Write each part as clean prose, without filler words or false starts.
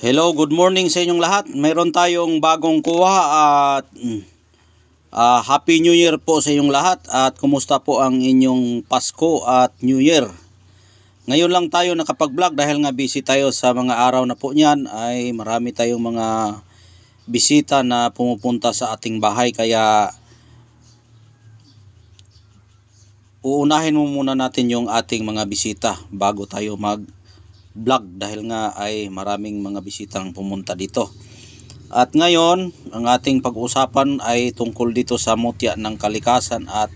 Hello, good morning sa inyong lahat. Mayroon tayong bagong kuha at Happy New Year po sa inyong lahat at kumusta po ang inyong Pasko at New Year. Ngayon lang tayo nakapag-vlog dahil nga busy tayo sa mga araw na po niyan ay marami tayong mga bisita na pumupunta sa ating bahay kaya uunahin muna natin yung ating mga bisita bago tayo mag-vlog dahil nga ay maraming mga bisitang pumunta dito. At ngayon, ang ating pag-uusapan ay tungkol dito sa mutya ng kalikasan at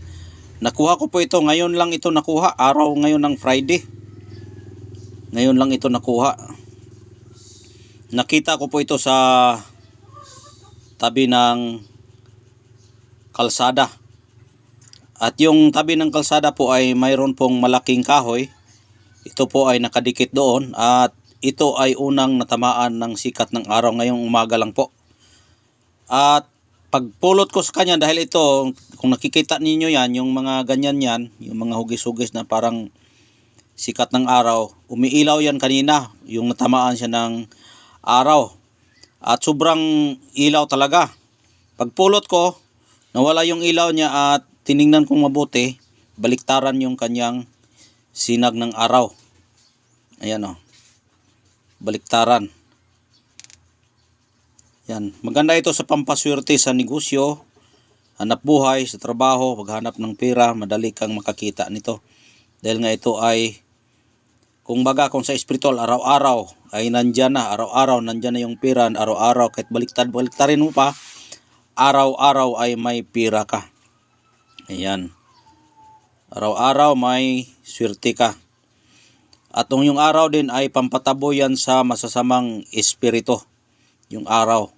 nakuha ko po ito, ngayon lang ito nakuha, araw ngayon ng Friday. Ngayon lang ito nakuha. Nakita ko po ito sa tabi ng kalsada. At yung tabi ng kalsada po ay mayroon pong malaking kahoy. Ito po ay nakadikit doon at ito ay unang natamaan ng sikat ng araw ngayong umaga lang po. At pagpulot ko sa kanya dahil ito, kung nakikita ninyo yan, yung mga ganyan yan, yung mga hugis-hugis na parang sikat ng araw, umiilaw yan kanina, yung natamaan siya ng araw. At sobrang ilaw talaga. Pagpulot ko, nawala yung ilaw niya at tiningnan kong mabuti, baliktaran yung kanyang sinag ng araw. Ayan o. Baliktaran. Yan. Maganda ito sa pampaswerte sa negosyo, hanap buhay, sa trabaho, paghanap ng pera, madali kang makakita nito. Dahil nga ito ay, kung sa espiritual, araw-araw ay nandyan na, araw-araw nandyan na yung pera, araw-araw, kahit baliktarin mo pa, araw-araw ay may pera ka. Ayan. Araw-araw may swerte ka. At yung araw din ay pampatabo yan sa masasamang espiritu. Yung araw.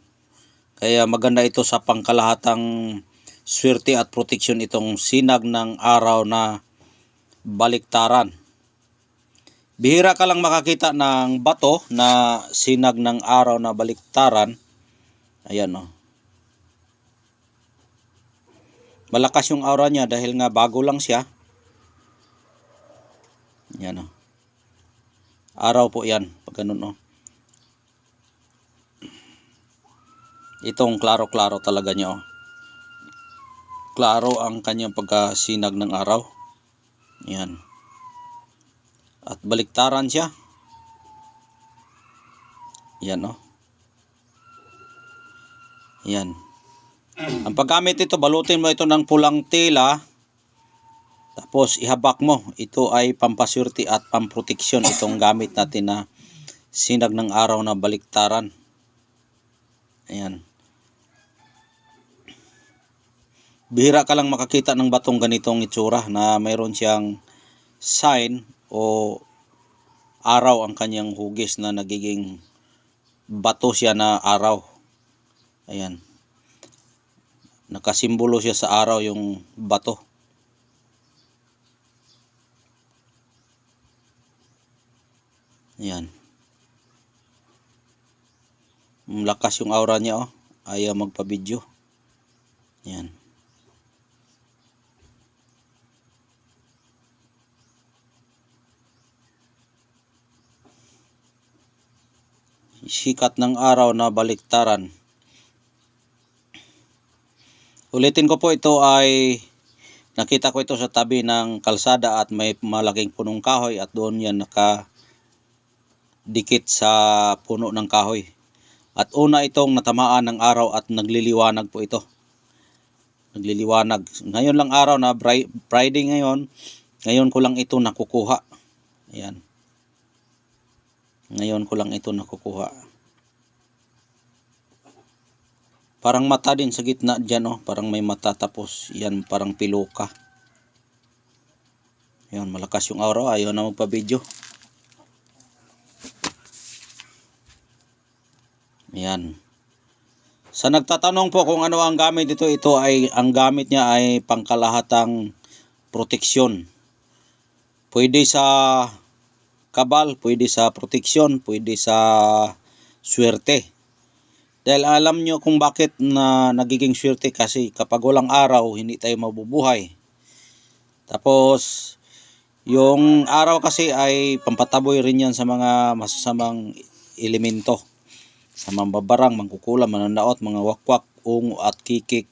Kaya maganda ito sa pangkalahatang swerte at proteksyon itong sinag ng araw na baliktaran. Bihira ka lang makakita ng bato na sinag ng araw na baliktaran. Ayan o. Malakas yung aura niya dahil nga bago lang siya. Yan o. Araw po yan. Pag ganun o. Itong klaro-klaro talaga niya o. Klaro ang kanyang pagkasinag ng araw. Yan. At baliktaran siya. Yan o. Yan. Ang paggamit ito, balutin mo ito ng pulang tela. Tapos ihabak mo. Ito ay pampaswerte at pamproteksyon. Itong gamit natin na sinag ng araw na baliktaran. Ayan. Bihira ka lang makakita ng batong ganitong itsura na mayroon siyang sign o araw ang kanyang hugis na nagiging bato siya na araw. Ayan. Nakasimbolo siya sa araw yung bato. Ayan. Malakas yung aura niya oh. Ayaw magpa-video. Ayan. Sikat ng araw na baliktaran. Ulitin ko po, ito ay nakita ko ito sa tabi ng kalsada at may malaking punong kahoy at doon yan nakadikit sa puno ng kahoy. At una itong natamaan ng araw at nagliliwanag po ito. Nagliliwanag. Ngayon lang araw na Friday ngayon. Ngayon ko lang ito nakukuha. Ayan. Ngayon ko lang ito nakukuha. Parang mata din sa gitna dyan oh. Parang may mata tapos yan parang piluka. Ayan, malakas yung aura. Ayaw na magpa-video. Ayan. Sa nagtatanong po kung ano ang gamit dito, ito ay ang gamit niya ay pangkalahatang proteksyon. Pwede sa kabal, pwede sa proteksyon, pwede sa swerte. Dahil alam nyo kung bakit na nagiging swerte kasi kapag walang araw, hindi tayo mabubuhay. Tapos, yung araw kasi ay pampataboy rin yan sa mga masasamang elemento. sa mambabarang, mangkukulam, mananaot, mga wakwak, ungo at kikik.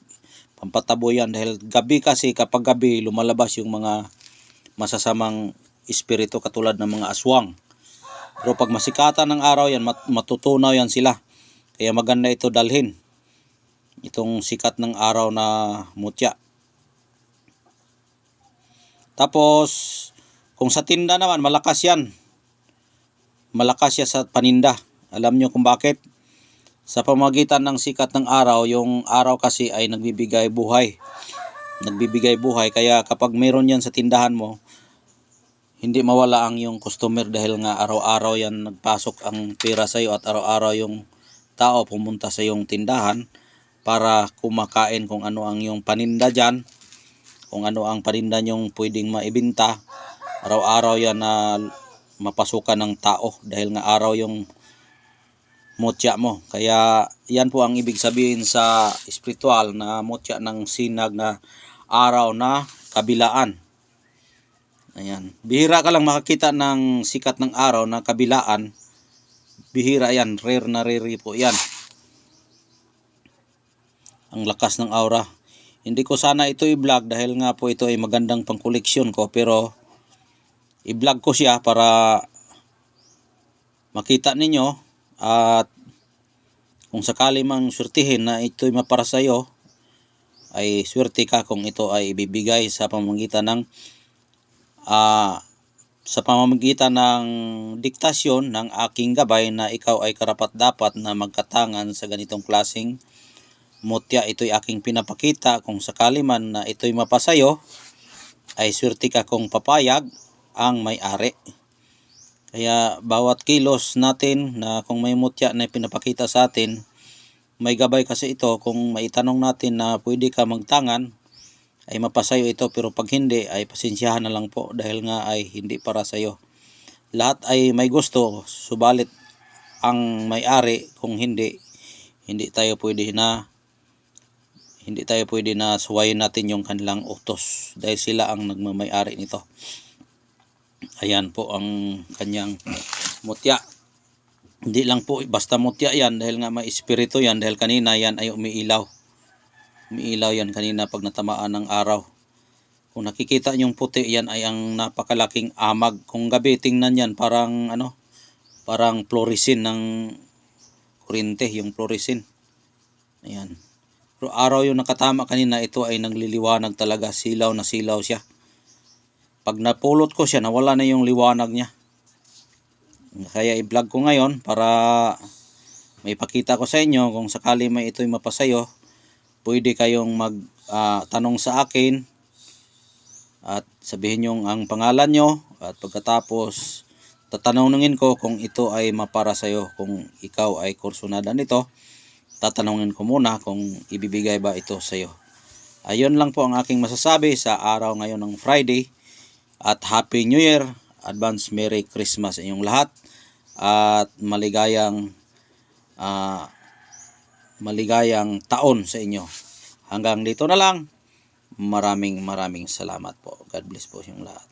Pampatabo yan dahil gabi kasi, kapag gabi lumalabas yung mga masasamang espiritu katulad ng mga aswang. Pero pag masikatan ng araw yan, matutunaw yan sila. Kaya maganda ito dalhin, itong sikat ng araw na mutya. Tapos kung sa tinda naman, malakas yan. Malakas siya sa paninda. Alam nyo kung bakit? Sa pamagitan ng sikat ng araw, yung araw kasi ay nagbibigay buhay. Nagbibigay buhay. Kaya kapag meron yan sa tindahan mo, hindi mawala ang yung customer dahil nga araw-araw yan nagpasok ang pera sa iyo at araw-araw yung tao pumunta sa iyong tindahan para kumakain kung ano ang yung paninda dyan, kung ano ang paninda nyong pwedeng maibenta. Araw-araw yan na mapasukan ng tao dahil nga araw yung mutya mo. Kaya yan po ang ibig sabihin sa espiritual na mutya ng sinag na araw na kabilaan. Ayan. Bihira ka lang makakita ng sikat ng araw na kabilaan. Bihira yan. Rare na rare po yan. Ang lakas ng aura. Hindi ko sana ito i-vlog dahil nga po ito ay magandang pang koleksyon ko. Pero i-vlog ko siya para makita ninyo. At kung sakali mang swertihin na ito'y mapara sa iyo, ay swerte ka kung ito ay ibibigay sa pamamagitan ng diktasyon ng aking gabay na ikaw ay karapat-dapat na magkatangan sa ganitong klaseng mutya. Ito'y aking pinapakita. Kung sakali man na ito'y mapasayo, ay swerte ka kung papayag ang may-ari. Kaya bawat kilos natin na kung may mutya na pinapakita sa atin, may gabay kasi ito. Kung maitanong natin na pwede ka magtangan, ay mapasayo ito, pero pag hindi ay pasensyahan na lang po dahil nga ay hindi para sa iyo. Lahat ay may gusto, subalit ang may-ari kung hindi tayo pwede na suwayin natin yung kanilang utos dahil sila ang nagmamay-ari nito. Ayan po ang kanyang mutya. Hindi lang po basta mutya yan dahil nga may espiritu yan, dahil kanina yan ay umiilaw. Umiilaw yan kanina pag natamaan ng araw. Kung nakikita nyong puti, yan ay ang napakalaking amag. Kung gabi tingnan yan, parang fluorescent ng kuryente, yung fluorescent. Ayan. Pero araw yung nakatama kanina, ito ay nagliliwanag talaga. Silaw na silaw siya. Pag napulot ko siya, nawala na yung liwanag niya. Kaya i-vlog ko ngayon para may pakita ko sa inyo. Kung sakali may ito'y mapasayo, pwede kayong magtanong sa akin at sabihin nyo ang pangalan nyo, at pagkatapos tatanungin ko kung ito ay mapara sa'yo. Kung ikaw ay kursunada nito, tatanungin ko muna kung ibibigay ba ito sa'yo. Ayun lang po ang aking masasabi sa araw ngayon ng Friday, at Happy New Year, Advance Merry Christmas inyong lahat, at maligayang taon sa inyo. Hanggang dito na lang. Maraming salamat po. God bless po yung lahat.